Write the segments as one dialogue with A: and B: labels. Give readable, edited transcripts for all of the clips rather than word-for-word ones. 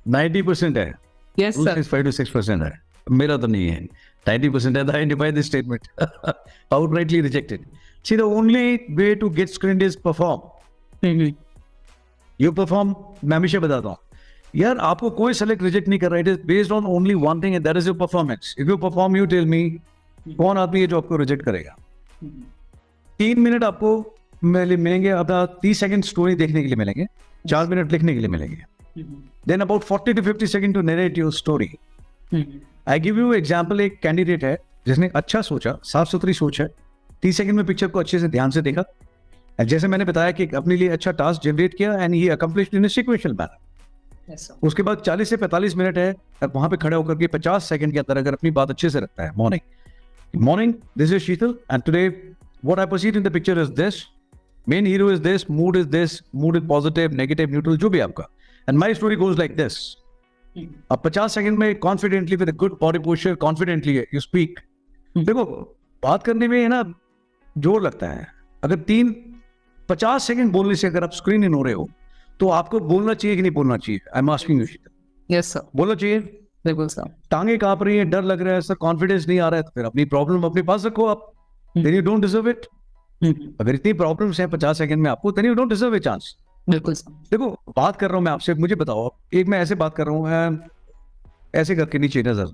A: 90% है,
B: Yes, sir.
A: 5 to 6% है, मेरा तो नहीं है, 90% है, I identify this statement, outrightly rejected. See, the only way to get screened is perform. You perform, मैं हमेशा बताता हूँ यार, आपको कोई सेलेक्ट रिजेक्ट नहीं कर रहा है, it is based on only one thing, that is your performance. If you perform, you tell me कौन आदमी है जो आपको रिजेक्ट करेगा. 3 मिनट आपको मिलेंगे, अपना 30 सेकंड स्टोरी देखने के लिए मिलेंगे, 4 मिनट लिखने के लिए मिलेंगे. Then about 40 to 50 second to narrate your story. I give you example. एक कैंडिडेट है जिसने अच्छा सोचा, साफ सुथरी सोच है, 30 सेकंड में पिक्चर को अच्छे से ध्यान से देखा, जैसे मैंने बताया कि अपने लिए अच्छा टास्क जनरेट किया, and he accomplished in a sequential manner. उसके बाद 40 से 45 मिनट है वहां पे खड़े होकर के 50 सेकंड के अंदर अगर अपनी बात अच्छे से रखता है. Morning, this is Sheetal and today what I perceive in the picture is this, main hero is this, mood is this, mood is positive, negative, neutral, जो भी आपका, and my story goes like this. अब 50 second में confidently with a good body posture, confidently you speak. देखो, बात करने में है ना जोर लगता है. अगर 50 सेकंड बोलने से अगर आप स्क्रीन इन हो रहे हो, तो आपको बोलना चाहिए कि नहीं बोलना चाहिए? I am asking you.
B: Yes sir.
A: बोलना चाहिए.
B: बिल्कुल सर.
A: टांगे कांप रही है, डर लग रहा है सर, कॉन्फिडेंस नहीं आ रहा है, तो फिर अपनी प्रॉब्लम अपने पास रखो आप. Then you don't deserve it. अगर इतनी प्रॉब्लम्स हैं 50 सेकंड में आपको, then you don't deserve a chance.
B: बिल्कुल सर.
A: देखो, बात कर रहा हूं मैं आपसे, मुझे बताओ, एक मैं ऐसे बात कर रहा हूँ, ऐसे करके नीचे नजर,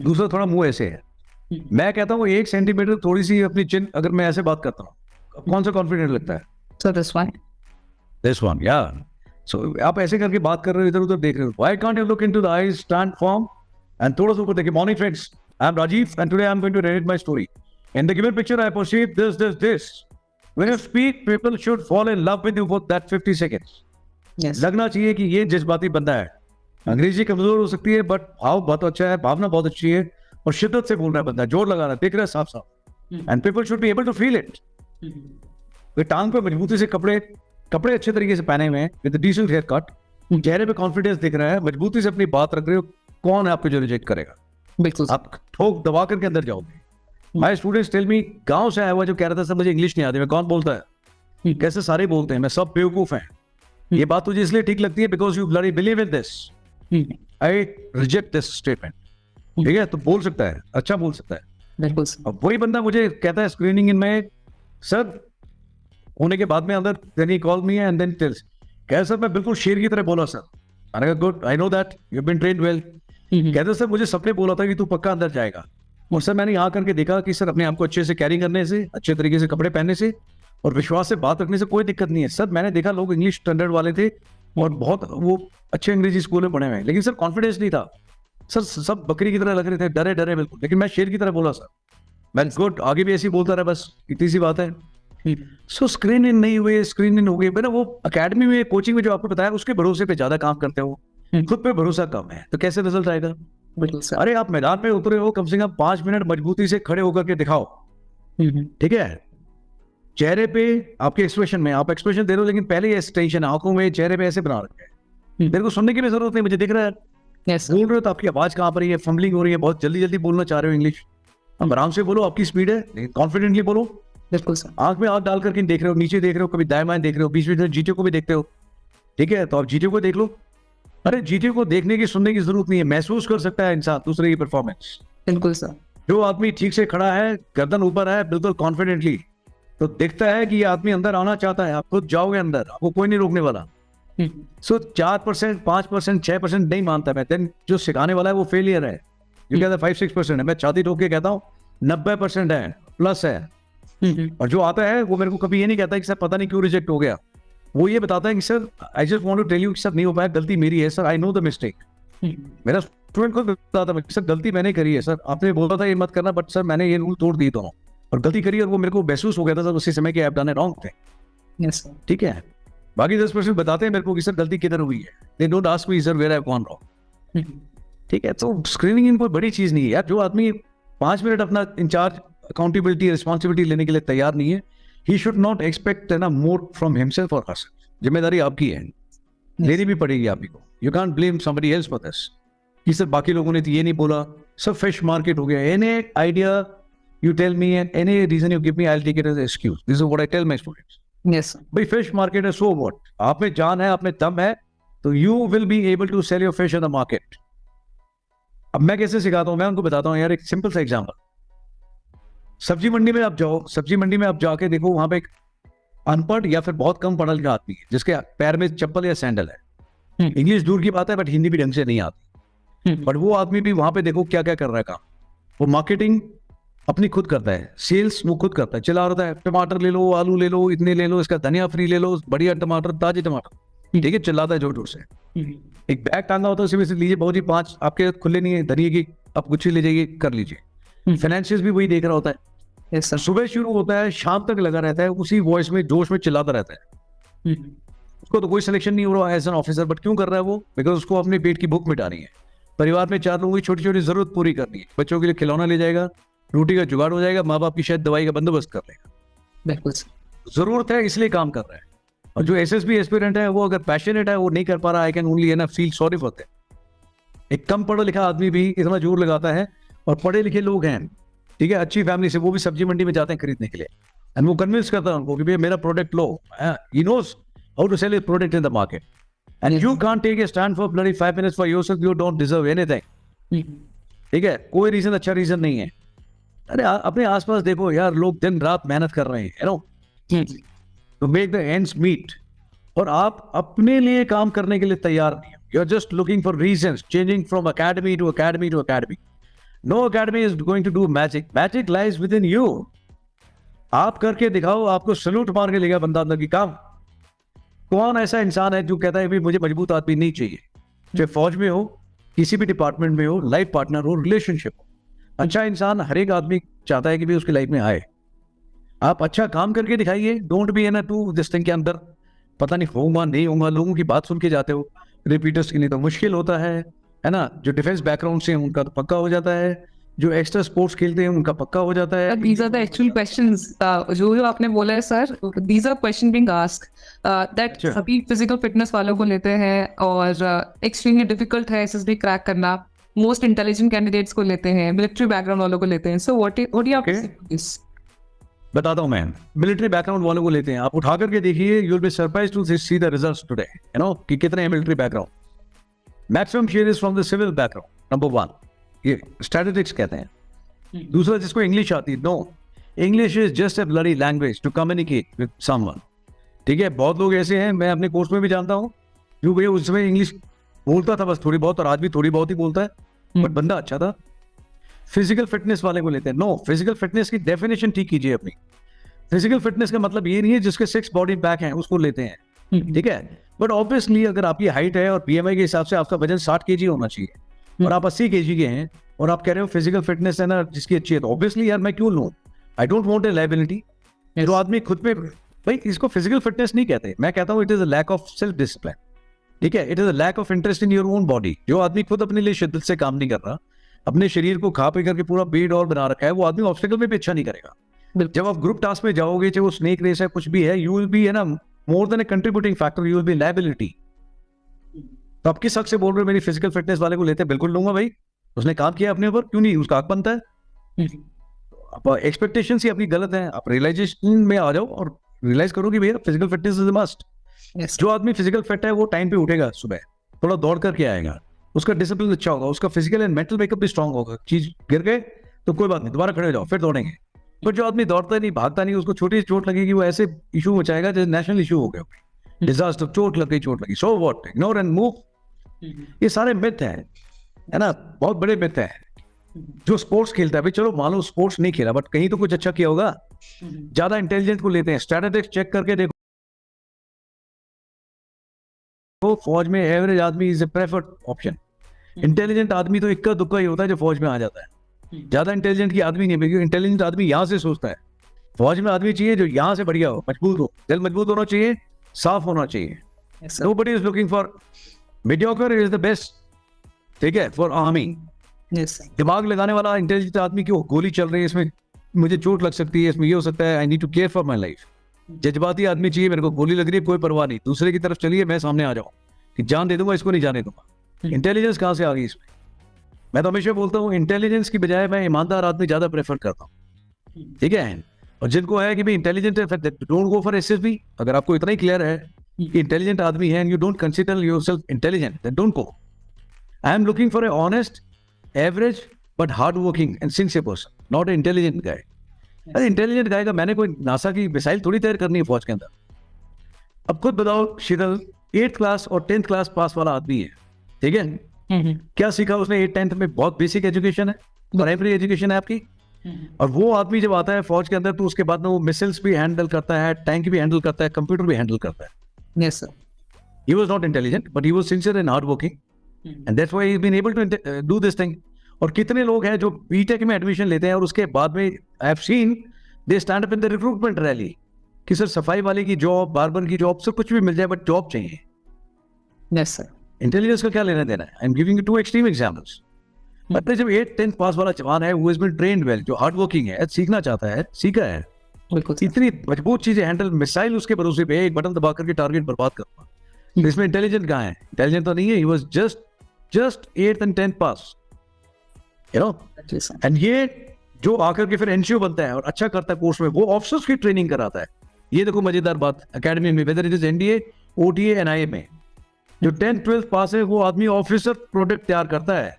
A: दूसरा थोड़ा मुंह ऐसे है. मैं कहता हूँ 1 सेंटीमीटर थोड़ी सी अपनी चिन, अगर मैं ऐसे बात करता हूँ, कौन सा कॉन्फिडेंट लगता है?
B: Sir this one.
A: This one, या. सो आप ऐसे करके बात कर रहे हो, इधर उधर देख रहे हो. Why can't you look into the eyes, stand form and थोड़ा सा ऊपर देखिए. Morning friends, I am Rajiv and today I am going to narrate my story. In the given picture I perceive this. When you speak, people should fall in love with you for that 50 seconds.
B: Yes.
A: लगना चाहिए कि ये जज्बाती बंदा है. अंग्रेजी कमजोर हो सकती है, बट भाव बहुत अच्छा है, भावना बहुत अच्छी है, और शिद्दत से बोल रहा है बंदा, जोर लगा रहा है, देख रहा है साफ साफ, and people should be able to feel it. वे टांग पे मजबूती से कपड़े अच्छे तरीके से पहने हुए हैं, विद डिसेंट हेयर कट, चेहरे पे कॉन्फिडेंस दिख रहा है, मजबूती से अपनी बात रख रहे हो. कौन है आपको जो रिजेक्ट करेगा?
B: बिल्कुल.
A: आप ठोक दबा करके अंदर जाओगे. माय स्टूडेंट्स टेल मी, गांव से आया हुआ जो कह रहा था सर मुझे इंग्लिश नहीं आती, मैं कौन बोलता है? कैसे सारे बोलते हैं, मैं सब बेवकूफ हैं. ये बात तुझे इसलिए ठीक लगती है because you bloody believe in this. I reject this statement. ठीक है, तो बोल सकता है, अच्छा बोल सकता है.
B: बिल्कुल.
A: अब वही बंदा मुझे कहता है स्क्रीनिंग इन में, सर होने के बाद में अंदर, then he call me and then tells, कह सर मैं बिल्कुल शेर की तरह बोला सर. मैंने कहा good, I know that, you have been trained well. कहते सर मुझे सबने बोला था कि तू पक्का अंदर जाएगा, और सर मैंने यहाँ करके देखा कि सर अपने आप को अच्छे से कैरी करने से, अच्छे तरीके से कपड़े पहनने से और विश्वास से बात रखने से कोई दिक्कत नहीं है. सर मैंने देखा लोग इंग्लिश स्टैंडर्ड वाले थे और बहुत वो अच्छे अंग्रेजी स्कूल में पढ़े हुए हैं, लेकिन सर कॉन्फिडेंस नहीं था सर, सब बकरी की तरह लग रहे थे, डरे डरे बिल्कुल, लेकिन मैं शेर की तरह बोला सर. मैं गुड, आगे भी ऐसे ही बोलता रहा, बस इतनी सी बात है. सो स्क्रीन इन नहीं हुए, स्क्रीन इन हो गई. मैंने वो अकेडमी में, कोचिंग में जो आपको बताया, उसके भरोसे पे ज्यादा काम करते हो, खुद पे भरोसा कम है, तो कैसे रिजल्ट आएगा?
B: बिल्कुल सर.
A: अरे आप मैदान में उतरे हो, कम से कम 5 मिनट मजबूती से खड़े होकर के दिखाओ. ठीक है, चेहरे पे आपके एक्सप्रेशन में आप एक्सप्रेशन दे रहे हो, लेकिन पहले ये टेंशन आंखों में, चेहरे पे ऐसे बना रखे हैं. मेरे को सुनने की भी जरूरत नहीं, मुझे दिख रहा है.
B: यस.
A: बोल रहे हो तो आपकी आवाज कहाँ पर है, फंबलिंग हो रही है, बहुत जल्दी जल्दी बोलना चाह रहे हो इंग्लिश. हम आराम से बोलो, आपकी स्पीड है, लेकिन कॉन्फिडेंटली बोलो.
B: बिल्कुल सर.
A: आंख में आंख डाल करके देख रहे हो, नीचे देख रहे हो, कभी दाएं बाएं देख रहे हो, बीच बीच में जीटीओ को भी देखते हो. ठीक है, तो आप जीटीओ को देख लो. अरे जीटीओ को देखने की, सुनने की जरूरत नहीं है, महसूस कर सकता है इंसान दूसरे की परफॉर्मेंस.
B: बिल्कुल सर.
A: जो आदमी ठीक से खड़ा है, गर्दन ऊपर है, बिल्कुल कॉन्फिडेंटली, तो दिखता है कि ये आदमी अंदर आना चाहता है. आप खुद जाओगे अंदर, आपको कोई नहीं रोकने वाला. सो 4%, 5%, 6% नहीं मानता मैं, देन जो सिखाने वाला है वो फेलियर है. जो कहता है 5-6% है, मैं छाती ठोक के कहता हूँ 90% है, प्लस है. और जो आता है वो मेरे को कभी ये नहीं कहता कि सर पता नहीं क्यों रिजेक्ट हो गया. वो ये बताता है कि sir I just want to tell you कि सर नहीं हो पाया, गलती मेरी है sir, I know the mistake. मेरा स्टूडेंट को बताता है सर गलती मैंने करी है सर, आपने बोला था ये मत करना, बट सर मैंने ये रूल तोड़ दिए दोनों और गलती करी, और वो मेरे को महसूस हो गया था सर उसी समय कि आप डन रॉन्ग थे.
B: Yes sir.
A: ठीक है, बाकी 10% बताते हैं मेरे को कि सर गलती किधर हुई है. They don't ask me sir where I have gone wrong. ठीक है, तो स्क्रीनिंग इन कोई बड़ी चीज नहीं है यार. जो आदमी 5 मिनट अपना इंचार्ज, अकाउंटेबिलिटी, रिस्पॉन्सिबिलिटी लेने के लिए तैयार नहीं है, ही शुड नॉट एक्सपेक्ट ना मोर फ्रॉम हिमसेल्फ और हरसेल्फ. जिम्मेदारी आपकी है, लेनी भी पड़ेगी आप ही को. You can't blame somebody else for this कि सर बाकी लोगों ने तो ये नहीं बोला, सब फिश मार्केट हो गया. Any idea you tell me and any reason you give me, I will take it as excuse. This is what I tell my students.
B: Yes.
A: भाई फिश मार्केट है, सो व्हाट, आप में जान है, आप में दम है, तो you will be able to sell your fish in the market. अब मैं कैसे सिखाता हूं, मैं उनको बताता हूं यार, एक सिंपल सा एग्जांपल। सब्जी मंडी में आप जाओ, सब्जी मंडी में आप जाके देखो, वहां पे एक अनपढ़ या फिर बहुत कम पढ़ा लिखा आदमी है जिसके पैर में चप्पल या सैंडल है। इंग्लिश दूर की बात है, बट हिंदी भी ढंग से नहीं आती। बट वो आदमी भी वहां पे देखो क्या क्या कर रहा है काम। वो मार्केटिंग अपनी खुद करता है, सेल्स वो खुद करता है, चला रहा है, टमाटर ले लो, आलू ले लो, इतने ले लो, इसका धनिया फ्री ले लो, बढ़िया टमाटर, ताजे टमाटर, ठीक है, चिल्लाता है जोर जोर से। एक बैग टांगा होता है, उसमें से लीजिए बहुत ही 5 आपके खुले नहीं है धनिया की, आप कुछ ही ले जाइए, कर लीजिए। फाइनेंशियल भी वही देख रहा होता है।
B: Yes, sir.
A: सुबह शुरू होता है, शाम तक लगा रहता है, उसी वॉइस में जोश में चिल्लाता रहता है। उसको तो कोई सिलेक्शन नहीं हो रहा एज एन ऑफिसर, बट क्यों कर रहा है वो? बिकॉज उसको अपने पेट की भूख मिटानी है, परिवार में 4 लोगों की छोटी छोटी जरूरत पूरी करनी है, बच्चों के लिए खिलौना ले जाएगा, रोटी का जुगाड़ हो जाएगा, माँ बाप की शायद दवाई का बंदोबस्त कर लेगा।
B: बिल्कुल सर।
A: जरूरत है इसलिए काम कर रहा है। और जो एसएसबी एस्पिरेंट है वो अगर पैशनेट है, वो नहीं कर पा रहा, I can only an feel sorry for that. एक कम पढ़ा लिखा आदमी भी इतना जोर लगाता है, और पढ़े लिखे लोग हैं, ठीक है, अच्छी फैमिली से, वो भी सब्जी मंडी में जाते हैं खरीदने के लिए, एंड वो कन्विंस करता है उनको कि भैया मेरा प्रोडक्ट लो। He knows how to sell his product in the market, and you can't take a stand for bloody 5 minutes for yourself, you don't deserve anything. ठीक है, कोई रीजन अच्छा रीजन नहीं है। अरे अपने आसपास देखो यार, लोग दिन रात मेहनत कर रहे हैं, you know, to make the ends meet, और आप अपने लिए काम करने के लिए तैयार नहीं हो। You are just looking for reasons, changing from academy to academy to academy. No academy is going to do magic. Magic lies within you. आप करके दिखाओ, आपको सलूट मार के लेगा बंदा अंदर की काम। कौन ऐसा इंसान है जो कहता है भी मुझे मजबूत आदमी नहीं चाहिए, चाहे फौज में हो, किसी भी डिपार्टमेंट में हो, लाइफ पार्टनर हो, रिलेशनशिप हो। अच्छा इंसान हर एक आदमी चाहता है कि भी उसकी लाइफ में आए। आप अच्छा काम करके दिखाइए, don't be an to this thing के अंदर पता नहीं होगा नहीं होगा, लोगों की बात सुन के जाते हो। रिपीटर्स के लिए तो मुश्किल होता है ना। जो डिफेंस बैकग्राउंड से हैं उनका तो पक्का हो जाता है, जो एक्स्ट्रा स्पोर्ट्स खेलते हैं उनका पक्का हो जाता है।
B: These are the actual questions जो आपने बोला है sir, these are question being asked that
A: अच्छा।
B: सभी फिजिकल फिटनेस वालों को लेते हैं, और एक्सट्रीमली डिफिकल्ट है एसएसबी क्रैक करना। मोस्ट इंटेलिजेंट कैंडिडेट्स को लेते हैं, मिलिट्री बैकग्राउंड वालों को लेते हैं। So what you this?
A: बताता हूँ मैं, मिलिट्री बैकग्राउंड वालों को लेते हैं, आप उठा करके देखिए, you will be surprised to see the results today, you know, कि कितने हैं military background. Maximum share is from the civil background, number 1, ये स्टैटिस्टिक्स कहते हैं। दूसरा, जिसको इंग्लिश आती है, no, English is just a bloody language to communicate with someone. ठीक है, बहुत लोग ऐसे हैं, मैं अपने कोर्स में भी जानता हूँ, जो भैया उस समय इंग्लिश बोलता था बस थोड़ी बहुत, और आज भी थोड़ी बहुत ही बोलता है, बट बंदा अच्छा था। फिजिकल फिटनेस वाले को लेते हैं, नो, फिजिकल फिटनेस की डेफिनेशन ठीक कीजिए अपनी। फिजिकल फिटनेस का मतलब ये नहीं है जिसके 6 बॉडी पैक हैं उसको लेते हैं, ठीक है, बट ऑब्वियसली अगर आपकी हाइट है और बीएमआई के हिसाब से आपका वजन 60 केजी होना चाहिए, और आप 80 केजी के हैं, और आप कह रहे हो फिजिकल फिटनेस है ना जिसकी अच्छी है, तो ऑब्वियसली यार मैं क्यों लूं? I don't want a liability. जो आदमी खुद पे, भाई इसको फिजिकल फिटनेस नहीं कहते, मैं कहता हूँ it is a lack of self discipline. ठीक है, it is a lack of interest in your own body. जो आदमी खुद अपने लिए शिद्दत से काम नहीं कर रहा, अपने शरीर को खा पी करके पूरा बेड और बना रखा है, वो आदमी ऑब्स्टिकल में भी अच्छा नहीं करेगा। जब आप ग्रुप टास्क में जाओगे, चाहे वो स्नेक रेस है, कुछ भी है, यू विल बी, है ना, more than A contributing factor, you will B liability. तो आप किस हक से बोल रहे हो मेरी फिजिकल फिटनेस वाले को लेते हैं? बिल्कुल लूंगा भाई, उसने काम किया अपने ऊपर, क्यों नहीं, उसका हक बनता है। आप एक्सपेक्टेशंस ही अपनी गलत है, आप रियलाइजेशन में आ जाओ और रियलाइज करो कि भैया physical fitness is a must. जो आदमी फिजिकल फिट है वो टाइम पे उठेगा, सुबह थोड़ा दौड़ करके आएगा, उसका डिसिप्लिन अच्छा होगा, उसका फिजिकल एंड मेंटल मेकअप भी स्ट्रांग होगा। चीज गिर गए तो कोई बात नहीं, दोबारा खड़े हो जाओ, फिर दौड़ेंगे। तो जो आदमी दौड़ता नहीं, भागता नहीं, उसको छोटी चोट लगेगी, वो ऐसे इशू मचाएगा जैसे नेशनल इशू हो गया, डिजास्टर, चोट लगी, so what, ignore and move. ये सारे मिथ हैं, है ना, बहुत बड़े मिथ हैं। जो स्पोर्ट्स खेलता है, भाई चलो मान लो स्पोर्ट्स नहीं खेला, बट कहीं तो कुछ अच्छा किया होगा। ज्यादा इंटेलिजेंट को लेते हैं, स्टैटिस्टिक्स चेक करके देखो, फौज में एवरेज आदमी is a preferred option. Intelligent आदमी तो इक्का दुक्का ही होता है जो फौज में आ जाता है। ज्यादा इंटेलिजेंट की आदमी नहीं, क्योंकि इंटेलिजेंट आदमी यहाँ से सोचता है। फौज में आदमी चाहिए जो यहाँ से बढ़िया हो, मजबूत हो, दिल मजबूत होना चाहिए, साफ होना चाहिए। Nobody is looking for mediocre, is the best, ठीक है, फॉर आर्मी। दिमाग लगाने वाला इंटेलिजेंट आदमी, क्यों गोली चल रही है, इसमें मुझे चोट लग सकती है, इसमें ये हो सकता है, I need to care for my life. जज्बाती आदमी चाहिए, मेरे को गोली लग रही है, कोई परवाह नहीं, दूसरे की तरफ चलिए, मैं सामने आ जाऊँ कि जान दे दूंगा, इसको नहीं जाने दूंगा। इंटेलिजेंस कहाँ से आ गई इसमें? मैं तो हमेशा बोलता हूँ इंटेलिजेंस की बजाय मैं ईमानदार आदमी ज्यादा प्रेफर करता हूँ, ठीक है। और जिनको है कि भाई इंटेलिजेंट है, डोंट गो फॉर एसएसबी। अगर आपको इतना ही क्लियर है इंटेलिजेंट आदमी है and you don't consider yourself intelligent, then don't go. I am looking for a honest, average but hard working and sincere person, not a intelligent guy. अरे intelligent गाय का मैंने कोई नासा की मिसाइल थोड़ी तैयार करनी है फौज के अंदर. अब खुद बताओ शीतल, 8th क्लास और 10th क्लास पास वाला आदमी है, ठीक है, क्या सीखा उसने 8th 10th में? बहुत बेसिक एजुकेशन है, प्राइमरी एजुकेशन है आपकी. और वो आदमी जब आता है फौज के अंदर तो उसके बाद में वो मिसाइल्स भी हैंडल करता है, टैंक भी हैंडल करता है, कंप्यूटर भी हैंडल करता है.
B: Yes, sir.
A: He was not intelligent, but he was sincere and hardworking, and that's why he's been able to do this thing. और कितने लोग हैं जो बीटेक में एडमिशन लेते हैं और उसके बाद में I have seen they stand up in the recruitment rally कि सर सफाई वाले की जॉब, बार्बर की जॉब, सब कुछ भी मिल जाए बट जॉब चाहिए.
B: Yes, sir.
A: इंटेलिजेंस का क्या लेना देना है? I am giving you 2 extreme examples. मतलब जब 8th 10th पास वाला जवान है, who has been trained well, जो हार्ड वर्किंग है, सीखना चाहता है, सीखा है,
B: बिल्कुल sir.
A: इतनी मजबूत चीजें हैंडल, मिसाइल उसके भरोसे पे एक बटन दबा करके टारगेट बर्बाद करना, तो इसमें इंटेलिजेंट कहाँ है? इंटेलिजेंट तो नहीं है. He was just 8th and 10th pass, you know.
B: Yes, sir.
A: And ये जो आकर के फिर एनसीओ बनता है और अच्छा करता है कोर्स में, वो ऑफिसर्स की ट्रेनिंग कराता है. ये देखो मजेदार बात, एकेडमी में whether it is NDA, OTA, NIA में जो 10th 12th पास है वो आदमी ऑफिसर प्रोडक्ट तैयार करता है.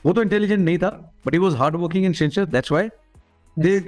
A: वो तो इंटेलिजेंट नहीं था, but he was hard working and sincere, that's why they